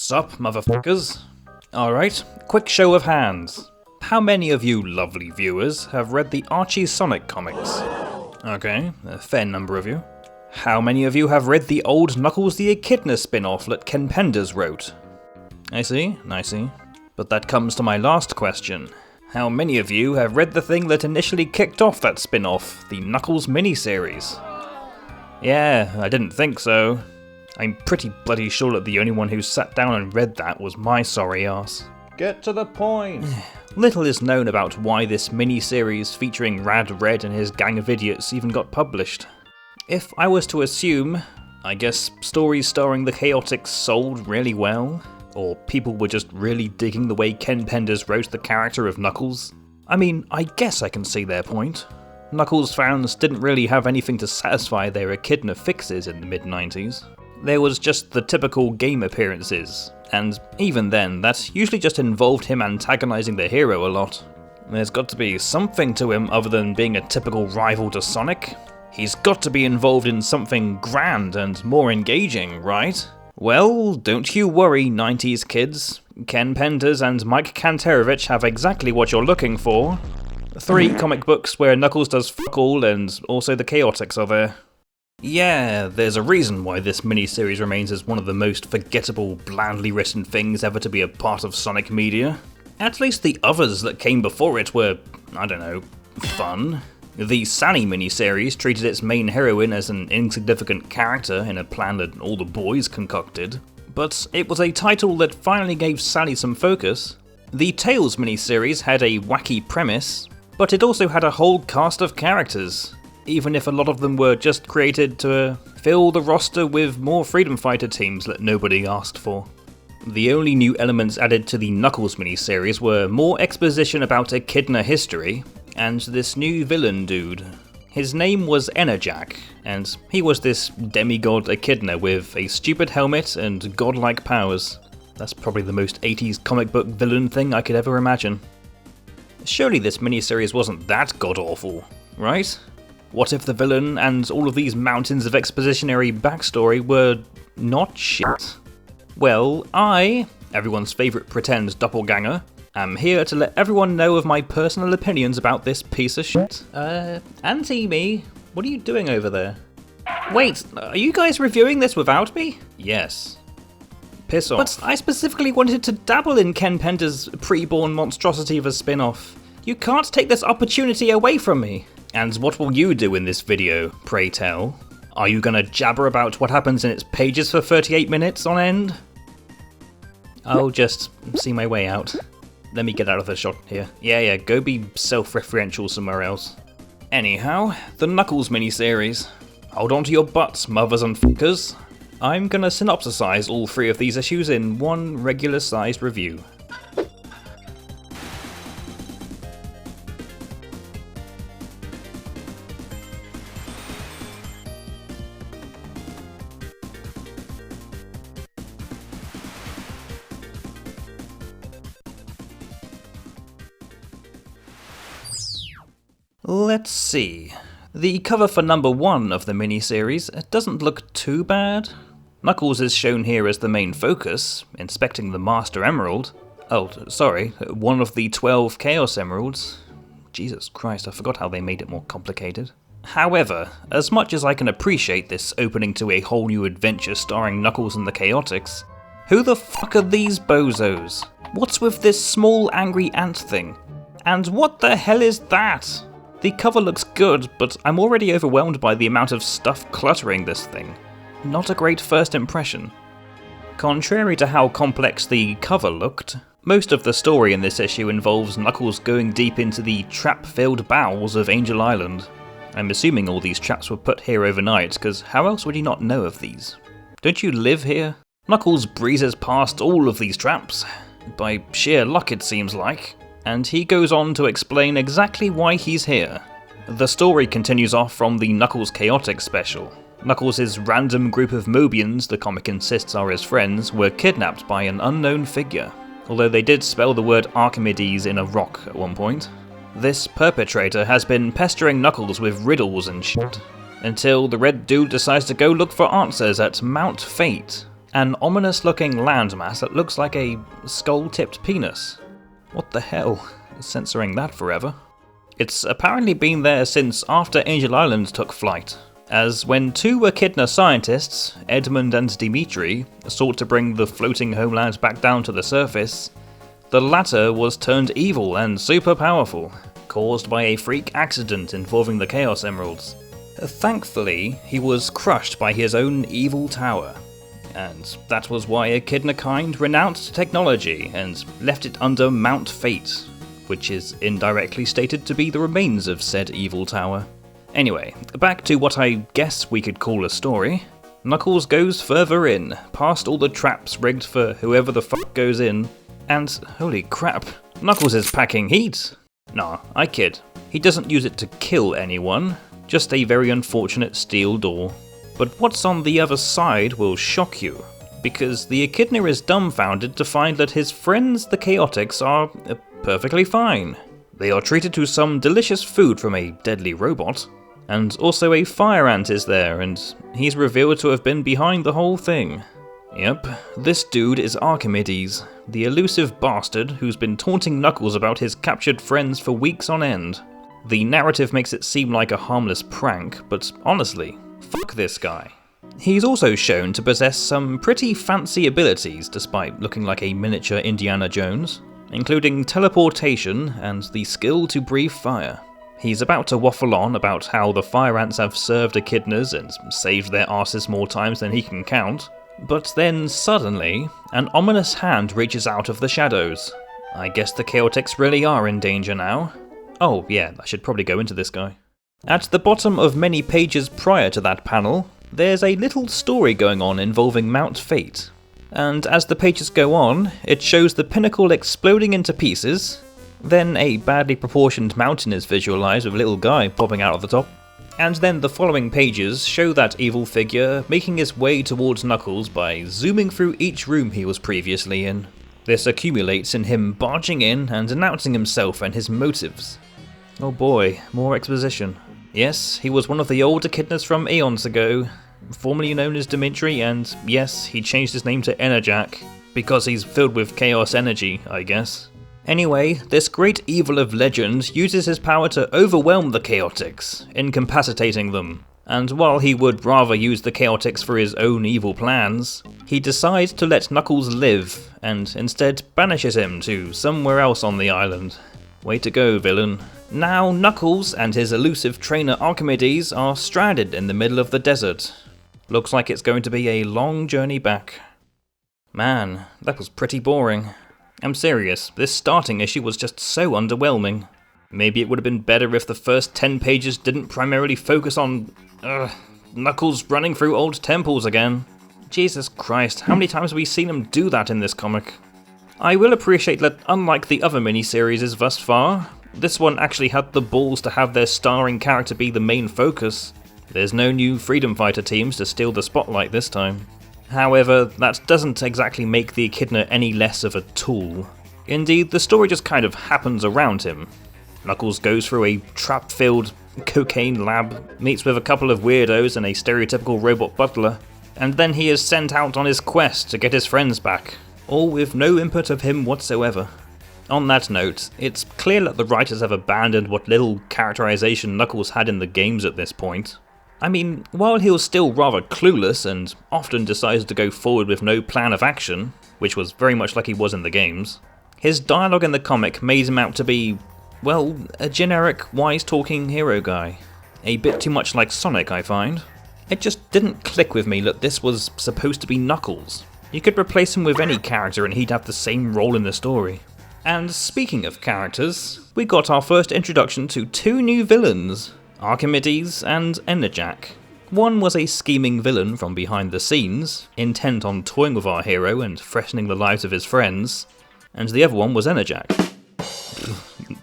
Sup, motherfuckers? Alright, quick show of hands. How many of you lovely viewers have read the Archie Sonic comics? Okay, a fair number of you. How many of you have read the old Knuckles the Echidna spin-off that Ken Penders wrote? I see. But that comes to my last question. How many of you have read the thing that initially kicked off that spin-off, the Knuckles miniseries? Yeah, I didn't think so. I'm pretty bloody sure that the only one who sat down and read that was my sorry ass. Get to the point! Little is known about why this mini-series featuring Rad Red and his gang of idiots even got published. If I was to assume, I guess stories starring the Chaotix sold really well, or people were just really digging the way Ken Penders wrote the character of Knuckles. I mean, I guess I can see their point. Knuckles fans didn't really have anything to satisfy their Echidna fixes in the mid-90s. There was just the typical game appearances, and even then, that usually just involved him antagonizing the hero a lot. There's got to be something to him other than being a typical rival to Sonic. He's got to be involved in something grand and more engaging, right? Well, don't you worry, 90s kids. Ken Penders and Mike Kantarovich have exactly what you're looking for. 3 comic books where Knuckles does fuck all and also the Chaotix are there. Yeah, there's a reason why this miniseries remains as one of the most forgettable, blandly written things ever to be a part of Sonic media. At least the others that came before it were, I don't know, fun. The Sally miniseries treated its main heroine as an insignificant character in a plan that all the boys concocted. But it was a title that finally gave Sally some focus. The Tails miniseries had a wacky premise, but it also had a whole cast of characters, even if a lot of them were just created to fill the roster with more Freedom Fighter teams that nobody asked for. The only new elements added to the Knuckles miniseries were more exposition about Echidna history, and this new villain dude. His name was Enerjack, and he was this demigod Echidna with a stupid helmet and godlike powers. That's probably the most 80s comic book villain thing I could ever imagine. Surely this miniseries wasn't that god-awful, right? What if the villain and all of these mountains of expositionary backstory were not shit? Well, I, everyone's favourite pretend doppelganger, am here to let everyone know of my personal opinions about this piece of shit. Auntie Me, what are you doing over there? Wait, are you guys reviewing this without me? Yes. Piss off. But I specifically wanted to dabble in Ken Penders' pre-born monstrosity of a spin-off. You can't take this opportunity away from me. And what will you do in this video, pray tell? Are you gonna jabber about what happens in its pages for 38 minutes on end? I'll just see my way out. Let me get out of the shot here. Yeah, go be self-referential somewhere else. Anyhow, the Knuckles miniseries. Hold on to your butts, mothers and fuckers. I'm gonna synopsisize all 3 of these issues in one regular-sized review. Let's see. The cover for number 1 of the miniseries doesn't look too bad. Knuckles is shown here as the main focus, inspecting the Master Emerald. Oh, sorry, one of the 12 Chaos Emeralds. Jesus Christ, I forgot how they made it more complicated. However, as much as I can appreciate this opening to a whole new adventure starring Knuckles and the Chaotix, who the fuck are these bozos? What's with this small angry ant thing? And what the hell is that? The cover looks good, but I'm already overwhelmed by the amount of stuff cluttering this thing. Not a great first impression. Contrary to how complex the cover looked, most of the story in this issue involves Knuckles going deep into the trap-filled bowels of Angel Island. I'm assuming all these traps were put here overnight, because how else would you not know of these? Don't you live here? Knuckles breezes past all of these traps, by sheer luck it seems like, and he goes on to explain exactly why he's here. The story continues off from the Knuckles Chaotix special. Knuckles' random group of Mobians, the comic insists are his friends, were kidnapped by an unknown figure, although they did spell the word Archimedes in a rock at one point. This perpetrator has been pestering Knuckles with riddles and shit, until the red dude decides to go look for answers at Mount Fate, An ominous looking landmass that looks like a skull-tipped penis. What the hell? Censoring that forever. It's apparently been there since after Angel Island took flight, as when two Echidna scientists, Edmund and Dimitri, sought to bring the floating homeland back down to the surface, the latter was turned evil and super powerful, caused by a freak accident involving the Chaos Emeralds. Thankfully, he was crushed by his own evil tower, and that was why Echidna kind renounced technology and left it under Mount Fate, which is indirectly stated to be the remains of said evil tower. Anyway, back to what I guess we could call a story. Knuckles goes further in, past all the traps rigged for whoever the fuck goes in, and holy crap, Knuckles is packing heat! Nah, I kid. He doesn't use it to kill anyone, just a very unfortunate steel door. But what's on the other side will shock you, because the Echidna is dumbfounded to find that his friends the Chaotix are perfectly fine. They are treated to some delicious food from a deadly robot, and also a fire ant is there, and he's revealed to have been behind the whole thing. Yep, this dude is Archimedes, the elusive bastard who's been taunting Knuckles about his captured friends for weeks on end. The narrative makes it seem like a harmless prank, but honestly, fuck this guy. He's also shown to possess some pretty fancy abilities despite looking like a miniature Indiana Jones, including teleportation and the skill to breathe fire. He's about to waffle on about how the fire ants have served Echidnas and saved their asses more times than he can count, but then suddenly, an ominous hand reaches out of the shadows. I guess the Chaotix really are in danger now. Oh yeah, I should probably go into this guy. At the bottom of many pages prior to that panel, there's a little story going on involving Mount Fate. And as the pages go on, it shows the pinnacle exploding into pieces, then a badly proportioned mountain is visualised with a little guy popping out of the top, and then the following pages show that evil figure making his way towards Knuckles by zooming through each room he was previously in. This accumulates in him barging in and announcing himself and his motives. Oh boy, more exposition. Yes, he was one of the old Echidnas from eons ago, formerly known as Dimitri, and yes, he changed his name to Enerjack, because he's filled with chaos energy, I guess. Anyway, this great evil of legend uses his power to overwhelm the Chaotix, incapacitating them. And while he would rather use the Chaotix for his own evil plans, he decides to let Knuckles live, and instead banishes him to somewhere else on the island. Way to go, villain. Now Knuckles and his elusive trainer Archimedes are stranded in the middle of the desert. Looks like it's going to be a long journey back. Man, that was pretty boring. I'm serious, this starting issue was just so underwhelming. Maybe it would have been better if the first 10 pages didn't primarily focus on Knuckles running through old temples again. Jesus Christ, how many times have we seen him do that in this comic? I will appreciate that unlike the other miniseries thus far, this one actually had the balls to have their starring character be the main focus. There's no new freedom fighter teams to steal the spotlight this time. However, that doesn't exactly make the Echidna any less of a tool. Indeed, the story just kind of happens around him. Knuckles goes through a trap-filled cocaine lab, meets with a couple of weirdos and a stereotypical robot butler, and then he is sent out on his quest to get his friends back, all with no input of him whatsoever. On that note, it's clear that the writers have abandoned what little characterization Knuckles had in the games at this point. I mean, while he was still rather clueless and often decides to go forward with no plan of action, which was very much like he was in the games, his dialogue in the comic made him out to be, well, a generic, wise-talking hero guy. A bit too much like Sonic, I find. It just didn't click with me that this was supposed to be Knuckles. You could replace him with any character and he'd have the same role in the story. And speaking of characters, we got our first introduction to two new villains, Archimedes and Enerjack. One was a scheming villain from behind the scenes, intent on toying with our hero and threatening the lives of his friends, and the other one was Enerjack.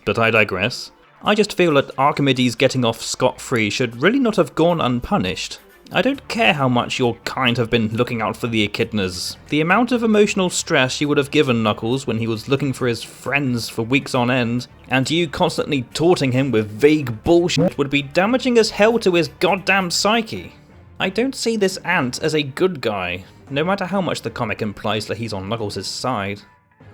But I digress. I just feel that Archimedes getting off scot-free should really not have gone unpunished. I don't care how much your kind have been looking out for the Echidnas. The amount of emotional stress you would have given Knuckles when he was looking for his friends for weeks on end, and you constantly taunting him with vague bullshit would be damaging as hell to his goddamn psyche. I don't see this ant as a good guy, no matter how much the comic implies that he's on Knuckles' side.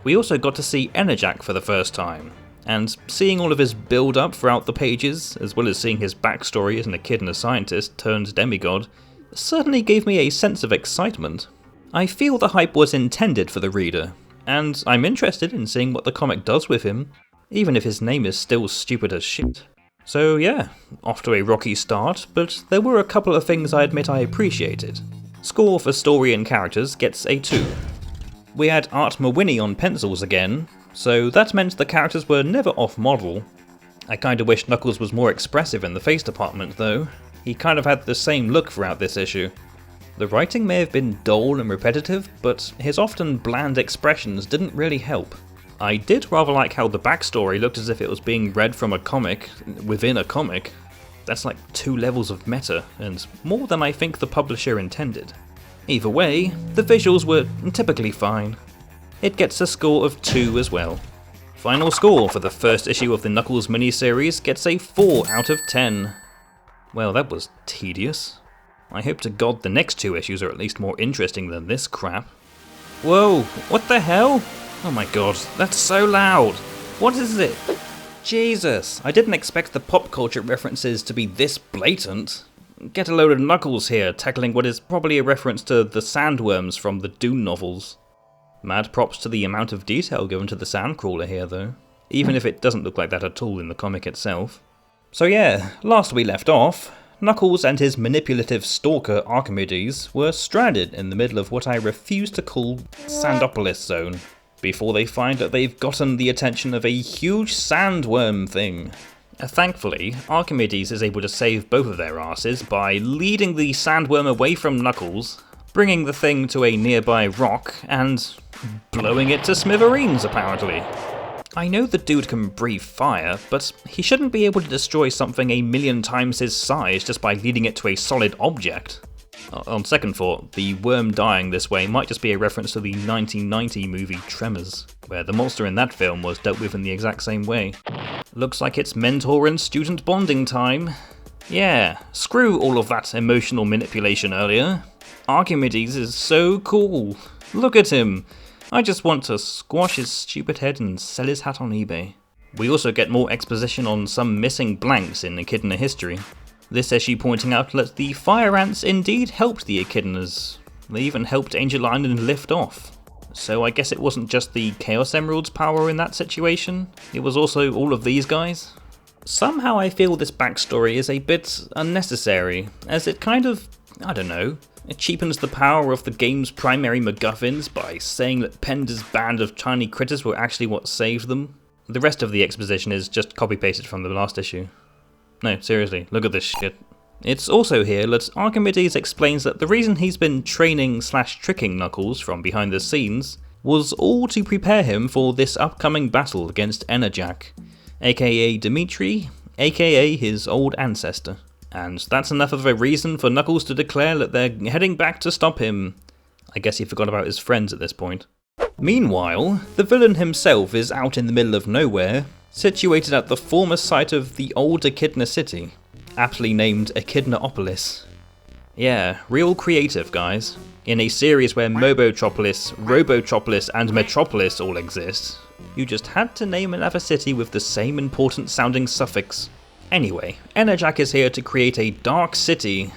We also got to see Enerjack for the first time, and seeing all of his build-up throughout the pages, as well as seeing his backstory as an Echidna scientist turned demigod, certainly gave me a sense of excitement. I feel the hype was intended for the reader, and I'm interested in seeing what the comic does with him, even if his name is still stupid as shit. So yeah, off to a rocky start, but there were a couple of things I admit I appreciated. Score for story and characters gets a 2. We had Art Mawhinney on pencils again, so that meant the characters were never off-model. I kinda wish Knuckles was more expressive in the face department though. He kind of had the same look throughout this issue. The writing may have been dull and repetitive, but his often bland expressions didn't really help. I did rather like how the backstory looked as if it was being read from a comic within a comic. That's like 2 levels of meta, and more than I think the publisher intended. Either way, the visuals were typically fine. It gets a score of 2 as well. Final score for the first issue of the Knuckles miniseries gets a 4 out of 10. Well, that was tedious. I hope to God the next 2 issues are at least more interesting than this crap. Whoa, what the hell? Oh my god, that's so loud! What is it? Jesus, I didn't expect the pop culture references to be this blatant. Get a load of Knuckles here, tackling what is probably a reference to the sandworms from the Dune novels. Mad props to the amount of detail given to the sandcrawler here though, even if it doesn't look like that at all in the comic itself. So yeah, last we left off, Knuckles and his manipulative stalker Archimedes were stranded in the middle of what I refuse to call Sandopolis Zone, before they find that they've gotten the attention of a huge sandworm thing. Thankfully, Archimedes is able to save both of their asses by leading the sandworm away from Knuckles, bringing the thing to a nearby rock, and blowing it to smithereens apparently. I know the dude can breathe fire, but he shouldn't be able to destroy something a million times his size just by leading it to a solid object. On second thought, the worm dying this way might just be a reference to the 1990 movie Tremors, where the monster in that film was dealt with in the exact same way. Looks like it's mentor and student bonding time. Yeah, screw all of that emotional manipulation earlier. Archimedes is so cool. Look at him. I just want to squash his stupid head and sell his hat on eBay. We also get more exposition on some missing blanks in Echidna history. This issue pointing out that the fire ants indeed helped the Echidnas. They even helped Angel Island lift off. So I guess it wasn't just the Chaos Emerald's power in that situation, it was also all of these guys. Somehow I feel this backstory is a bit unnecessary, as it kind of, I don't know, it cheapens the power of the game's primary MacGuffins by saying that Penders' band of tiny critters were actually what saved them. The rest of the exposition is just copy-pasted from the last issue. No, seriously, look at this shit. It's also here that Archimedes explains that the reason he's been training/tricking Knuckles from behind the scenes was all to prepare him for this upcoming battle against Enerjack, aka Dimitri, aka his old ancestor. And that's enough of a reason for Knuckles to declare that they're heading back to stop him. I guess he forgot about his friends at this point. Meanwhile, the villain himself is out in the middle of nowhere, situated at the former site of the old Echidna city, aptly named Echidnaopolis. Yeah, real creative, guys. In a series where Mobotropolis, Robotropolis, and Metropolis all exist, you just had to name another city with the same important sounding suffix. Anyway, Enerjack is here to create a dark city,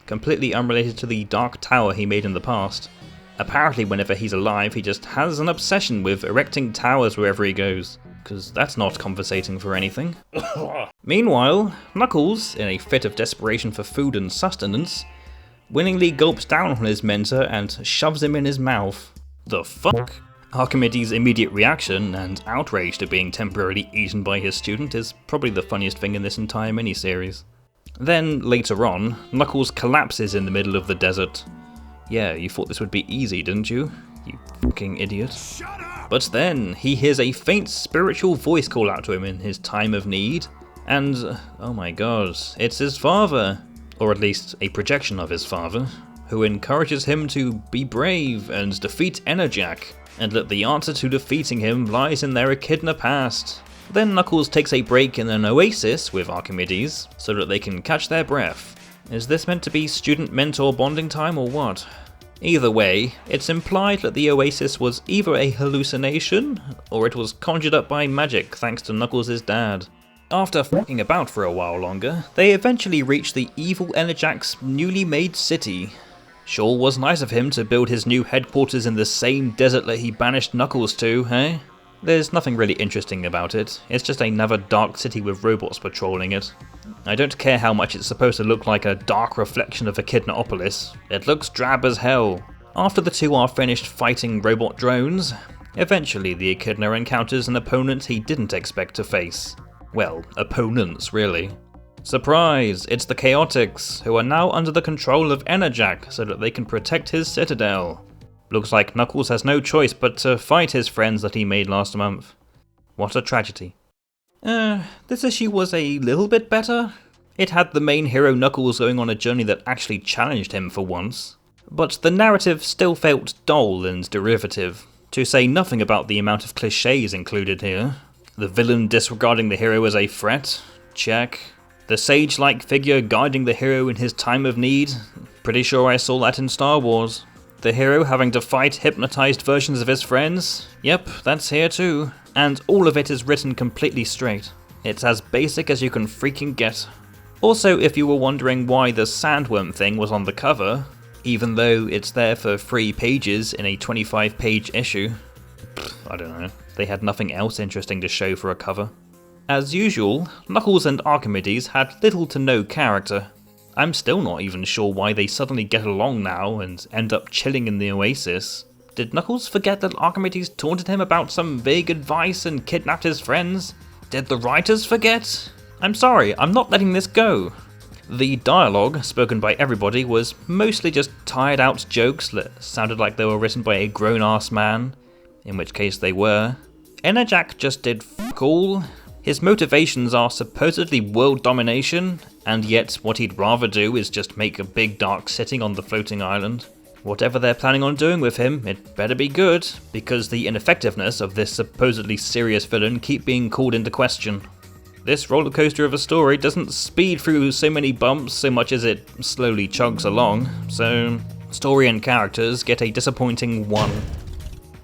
completely unrelated to the dark tower he made in the past. Apparently whenever he's alive he just has an obsession with erecting towers wherever he goes, because that's not conversating for anything. Meanwhile, Knuckles, in a fit of desperation for food and sustenance, willingly gulps down on his mentor and shoves him in his mouth. The fuck? Archimedes' immediate reaction and outrage to being temporarily eaten by his student is probably the funniest thing in this entire miniseries. Then, later on, Knuckles collapses in the middle of the desert. Yeah, you thought this would be easy, didn't you? You fucking idiot. Shut up! But then, he hears a faint spiritual voice call out to him in his time of need, and, oh my god, it's his father, or at least a projection of his father, who encourages him to be brave and defeat Enerjack, and that the answer to defeating him lies in their Echidna past. Then Knuckles takes a break in an oasis with Archimedes, so that they can catch their breath, Is this meant to be student-mentor bonding time or what? Either way, it's implied that the oasis was either a hallucination, or it was conjured up by magic thanks to Knuckles' dad. After fucking about for a while longer, they eventually reached the evil Enerjac's newly made city. Sure was nice of him to build his new headquarters in the same desert that he banished Knuckles to, eh? There's nothing really interesting about it, it's just another dark city with robots patrolling it. I don't care how much it's supposed to look like a dark reflection of Echidnaopolis, it looks drab as hell. After the two are finished fighting robot drones, eventually the Echidna encounters an opponent he didn't expect to face. Well, opponents really. Surprise! It's the Chaotix, who are now under the control of Enerjac so that they can protect his citadel. Looks like Knuckles has no choice but to fight his friends that he made last month. What a tragedy. This issue was a little bit better. It had the main hero Knuckles going on a journey that actually challenged him for once. But the narrative still felt dull and derivative, to say nothing about the amount of clichés included here. The villain disregarding the hero as a threat? Check. The sage-like figure guiding the hero in his time of need? Pretty sure I saw that in Star Wars. The hero having to fight hypnotized versions of his friends? Yep, that's here too. And all of it is written completely straight. It's as basic as you can freaking get. Also, if you were wondering why the sandworm thing was on the cover, even though it's there for 3 pages in a 25-page issue, I don't know, they had nothing else interesting to show for a cover. As usual, Knuckles and Archimedes had little to no character. I'm still not even sure why they suddenly get along now and end up chilling in the oasis. Did Knuckles forget that Archimedes taunted him about some vague advice and kidnapped his friends? Did the writers forget? I'm sorry, I'm not letting this go. The dialogue, spoken by everybody, was mostly just tired out jokes that sounded like they were written by a grown-ass man, in which case they were. Enerjac just did fuck all. His motivations are supposedly world domination, and yet what he'd rather do is just make a big dark city on the floating island. Whatever they're planning on doing with him, it better be good, because the ineffectiveness of this supposedly serious villain keep being called into question. This rollercoaster of a story doesn't speed through so many bumps so much as it slowly chugs along, so story and characters get a disappointing 1.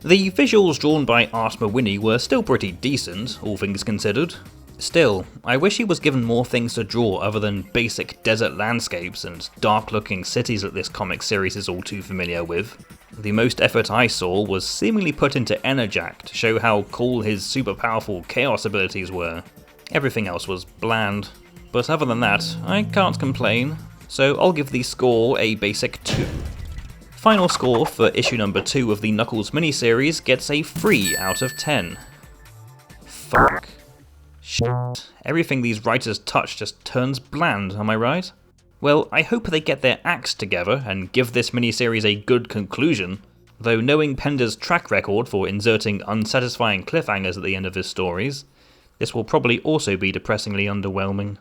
The visuals drawn by Art Mawhinney were still pretty decent, all things considered. Still, I wish he was given more things to draw other than basic desert landscapes and dark-looking cities that this comic series is all too familiar with. The most effort I saw was seemingly put into Enerjac to show how cool his super powerful chaos abilities were. Everything else was bland. But other than that, I can't complain, so I'll give the score a basic 2. Final score for issue number 2 of the Knuckles miniseries gets a 3 out of 10. Fuck. Shit. Everything these writers touch just turns bland, am I right? Well, I hope they get their acts together and give this miniseries a good conclusion, though knowing Penders' track record for inserting unsatisfying cliffhangers at the end of his stories, this will probably also be depressingly underwhelming.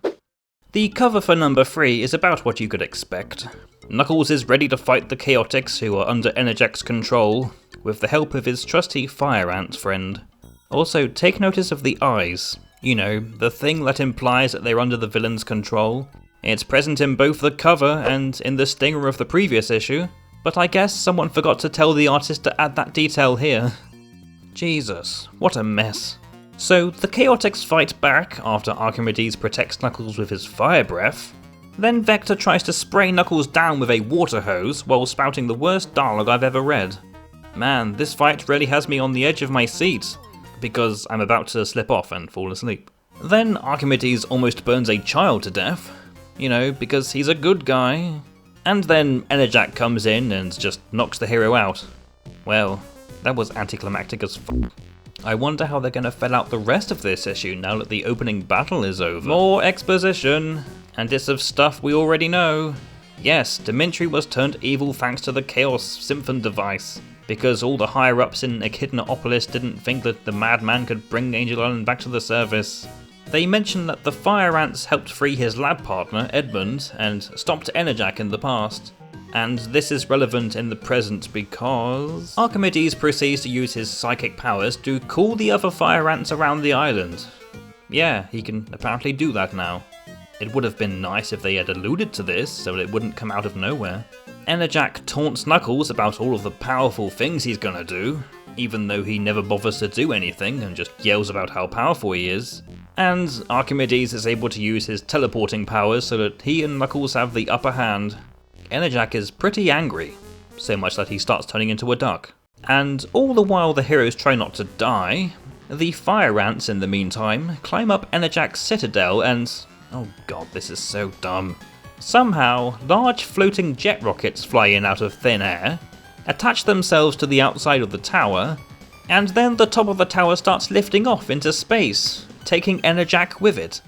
The cover for number 3 is about what you could expect. Knuckles is ready to fight the Chaotix who are under Enerjac's control, with the help of his trusty Fire Ant friend. Also, take notice of the eyes. You know, the thing that implies that they're under the villain's control. It's present in both the cover and in the stinger of the previous issue, but I guess someone forgot to tell the artist to add that detail here. Jesus, what a mess. So, the Chaotix fight back after Archimedes protects Knuckles with his fire breath. Then Vector tries to spray Knuckles down with a water hose while spouting the worst dialogue I've ever read. Man, this fight really has me on the edge of my seat, because I'm about to slip off and fall asleep. Then Archimedes almost burns a child to death, you know, because he's a good guy. And then Enerjac comes in and just knocks the hero out. Well, that was anticlimactic as fuck. I wonder how they're gonna fill out the rest of this issue now that the opening battle is over. More exposition, and it's of stuff we already know. Yes, Dimitri was turned evil thanks to the Chaos Symphon device, because all the higher-ups in Echidnaopolis didn't think that the madman could bring Angel Island back to the surface. They mention that the Fire Ants helped free his lab partner, Edmund, and stopped Enerjac in the past. And this is relevant in the present because Archimedes proceeds to use his psychic powers to cool the other Fire Ants around the island. Yeah, he can apparently do that now. It would have been nice if they had alluded to this so it wouldn't come out of nowhere. Enerjack taunts Knuckles about all of the powerful things he's gonna do, even though he never bothers to do anything and just yells about how powerful he is. And Archimedes is able to use his teleporting powers so that he and Knuckles have the upper hand. Enerjack is pretty angry, so much that he starts turning into a duck. And all the while the heroes try not to die, the fire ants in the meantime climb up Enerjack's citadel and... oh god, this is so dumb. Somehow, large floating jet rockets fly in out of thin air, attach themselves to the outside of the tower, and then the top of the tower starts lifting off into space, taking Enerjack with it.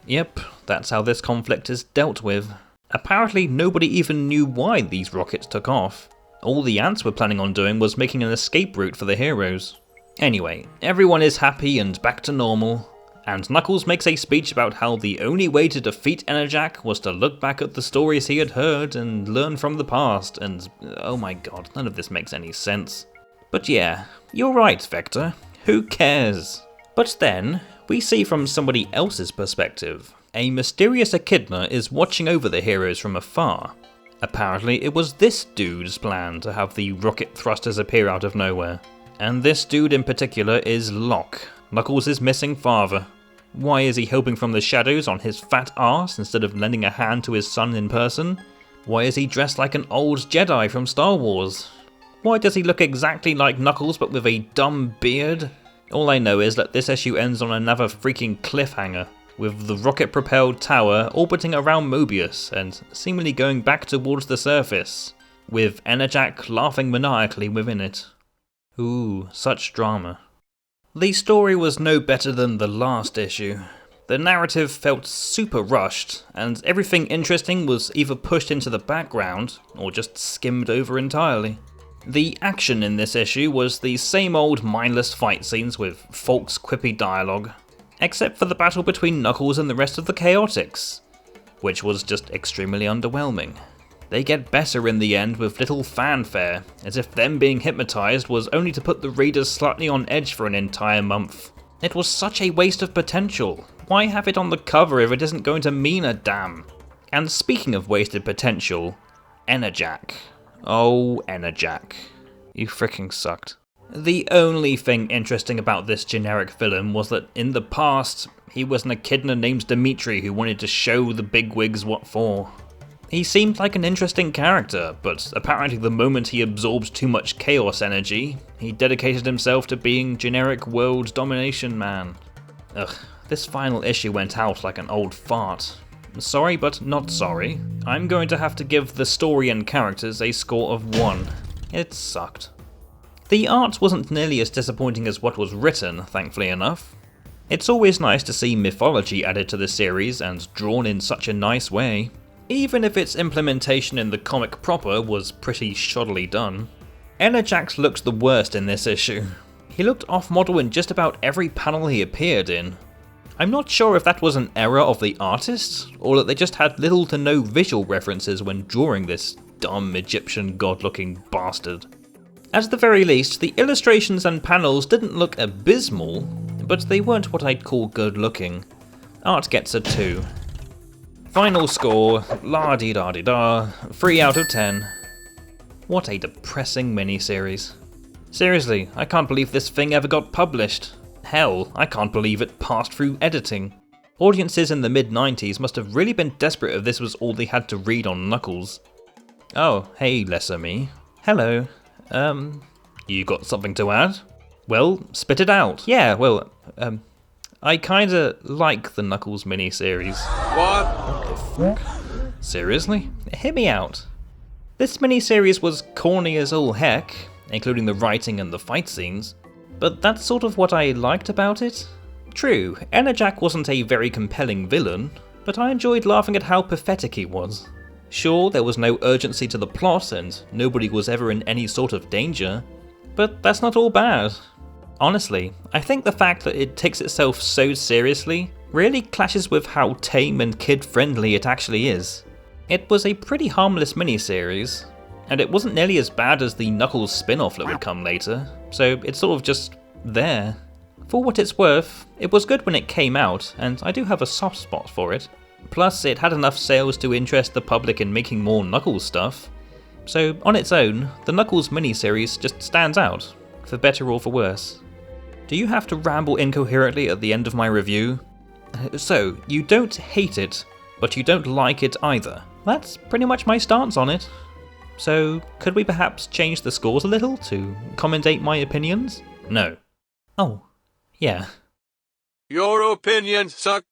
Yep, that's how this conflict is dealt with. Apparently nobody even knew why these rockets took off. All the ants were planning on doing was making an escape route for the heroes. Anyway, everyone is happy and back to normal, and Knuckles makes a speech about how the only way to defeat Enerjack was to look back at the stories he had heard and learn from the past, and oh my god, none of this makes any sense. But yeah, you're right, Vector, who cares? But then, we see from somebody else's perspective. A mysterious Echidna is watching over the heroes from afar. Apparently it was this dude's plan to have the rocket thrusters appear out of nowhere. And this dude in particular is Locke, Knuckles' missing father. Why is he helping from the shadows on his fat arse instead of lending a hand to his son in person? Why is he dressed like an old Jedi from Star Wars? Why does he look exactly like Knuckles but with a dumb beard? All I know is that this issue ends on another freaking cliffhanger, with the rocket-propelled tower orbiting around Mobius and seemingly going back towards the surface, with Enerjack laughing maniacally within it. Ooh, such drama. The story was no better than the last issue. The narrative felt super rushed, and everything interesting was either pushed into the background, or just skimmed over entirely. The action in this issue was the same old mindless fight scenes with false quippy dialogue, except for the battle between Knuckles and the rest of the Chaotix, which was just extremely underwhelming. They get better in the end with little fanfare, as if them being hypnotized was only to put the readers slightly on edge for an entire month. It was such a waste of potential. Why have it on the cover if it isn't going to mean a damn? And speaking of wasted potential, Enerjack. Oh, Enerjack. You fricking sucked. The only thing interesting about this generic villain was that in the past, he was an Echidna named Dimitri who wanted to show the bigwigs what for. He seemed like an interesting character, but apparently the moment he absorbed too much chaos energy, he dedicated himself to being generic world domination man. Ugh, this final issue went out like an old fart. Sorry, but not sorry. I'm going to have to give the story and characters a score of 1. It sucked. The art wasn't nearly as disappointing as what was written, thankfully enough. It's always nice to see mythology added to the series and drawn in such a nice way, even if its implementation in the comic proper was pretty shoddily done. Enerjack looked the worst in this issue. He looked off-model in just about every panel he appeared in. I'm not sure if that was an error of the artist, or that they just had little to no visual references when drawing this dumb Egyptian god-looking bastard. At the very least, the illustrations and panels didn't look abysmal, but they weren't what I'd call good-looking. Art gets a 2. Final score, la-dee-da-dee-da, 3 out of 10. What a depressing miniseries. Seriously, I can't believe this thing ever got published. Hell, I can't believe it passed through editing. Audiences in the mid-90s must have really been desperate if this was all they had to read on Knuckles. Oh, hey lesser me. Hello. You got something to add? Well, spit it out. Yeah, well, I kinda like the Knuckles miniseries. What the fuck? Seriously? Hit me out. This miniseries was corny as all heck, including the writing and the fight scenes, but that's sort of what I liked about it. True, Enerjack wasn't a very compelling villain, but I enjoyed laughing at how pathetic he was. Sure, there was no urgency to the plot and nobody was ever in any sort of danger, but that's not all bad. Honestly, I think the fact that it takes itself so seriously really clashes with how tame and kid-friendly it actually is. It was a pretty harmless miniseries, and it wasn't nearly as bad as the Knuckles spin-off that would come later, so it's sort of just there. For what it's worth, it was good when it came out, and I do have a soft spot for it. Plus, it had enough sales to interest the public in making more Knuckles stuff. So, on its own, the Knuckles miniseries just stands out, for better or for worse. Do you have to ramble incoherently at the end of my review? So, you don't hate it, but you don't like it either. That's pretty much my stance on it. So, could we perhaps change the scores a little to commendate my opinions? No. Oh, yeah. Your opinions suck